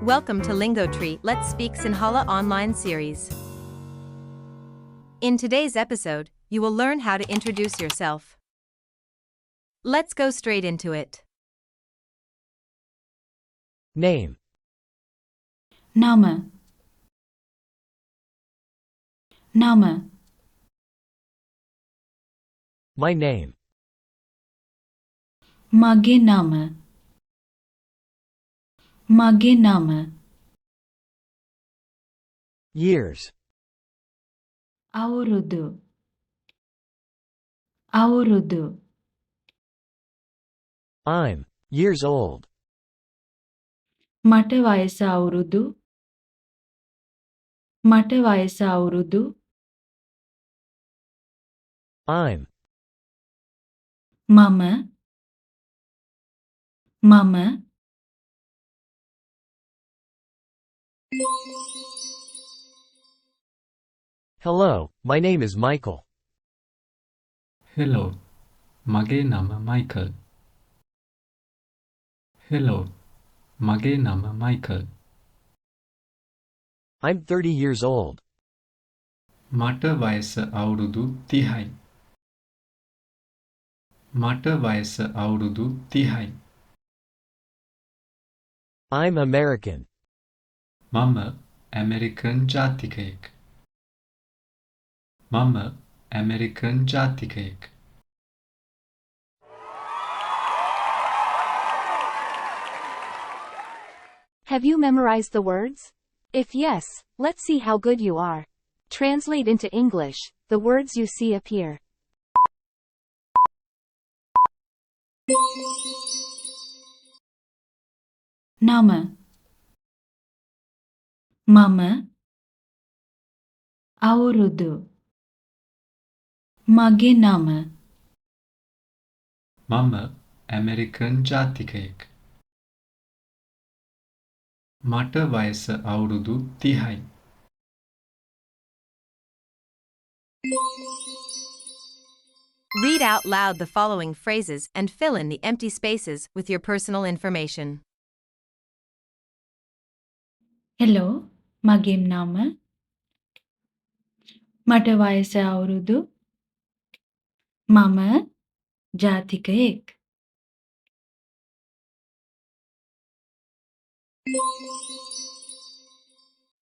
Welcome to Lingo Tree, Let's Speak Sinhala online series. In today's episode, you will learn how to introduce yourself. Let's go straight into it. Name. Nama. Nama. My name. Mage nama. Mage nama. Years. Awurudu. Awurudu. I'm years old. මට වයස අවුරුදු. මට වයස අවුරුදු. I'm මම. මම. Hello, my name is Michael. Hello, මගේ නම මයිකල්. Hello, මගේ නම මයිකල්. I'm 30 years old. මට වයස අවුරුදු 30යි. මට වයස අවුරුදු 30යි. I'm American. මම ඇමරිකන් ජාතිකයෙක්. මම American ජාතිකයෙක්. Have you memorized the words? If yes, let's see how good you are. Translate into English the words you see appear. නම. මම. අවුරුදු. මගේ නම. මම ඇමරිකන් ජාතිකයෙක්. මට වයස අවුරුදු 30යි. Read out loud the following phrases and fill in the empty spaces with your personal information. Hello මගේ නම. මට වයස අවුරුදු. මම ජාතිකයෙක්.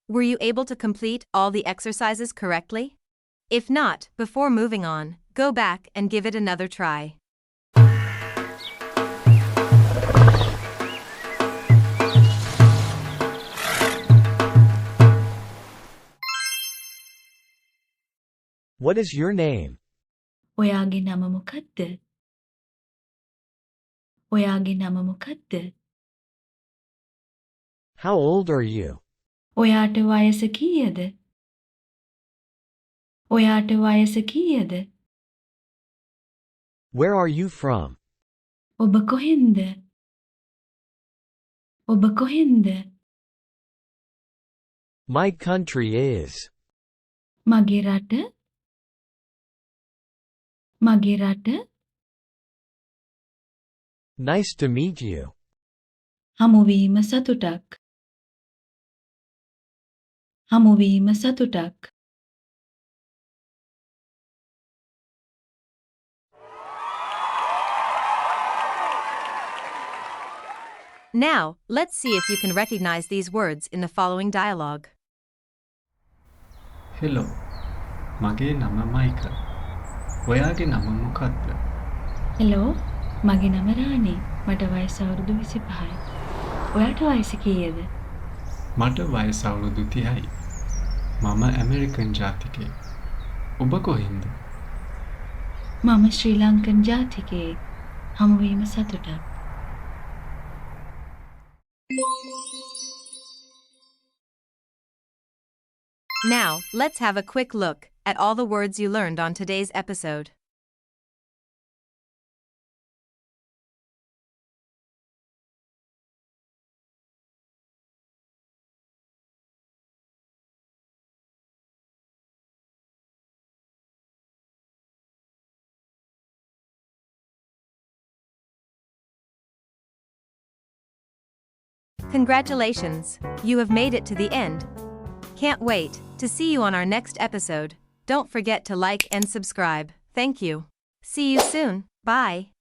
Were you able to complete all the exercises correctly? If not, before moving on, go back and give it another try. What is your name? ඔයාගේ නම මොකක්ද? ඔයාගේ නම මොකක්ද? How old are you? ඔයාට වයස කීයද? ඔයාට වයස කීයද? Where are you from? ඔබ කොහෙන්ද? ඔබ කොහෙන්ද? My country is. මගේ රට? මගේ රට? Nice to meet you. හමුවීම සතුටක්. හමුවීම සතුටක්. Now, let's see if you can recognize these words in the following dialogue. Hello, මගේ නම මයිකල්. ඔයාගේ නම මොකක්ද? හෙලෝ මගේ නම රාණි. මට වයස අවුරුදු 25යි. ඔයාට වයස කීයද? මට වයස අවුරුදු 30යි. මම ඇමරිකන් ජාතිකයෙක්. ඔබ කොහෙන්ද? මම ශ්‍රී ලංකන් ජාතිකයෙක්. හමුවීම සතුටක්. Now, let's have a quick look at all the words you learned on today's episode. Congratulations, you have made it to the end. Can't wait to see you on our next episode. Don't forget to like and subscribe. Thank you. See you soon. Bye.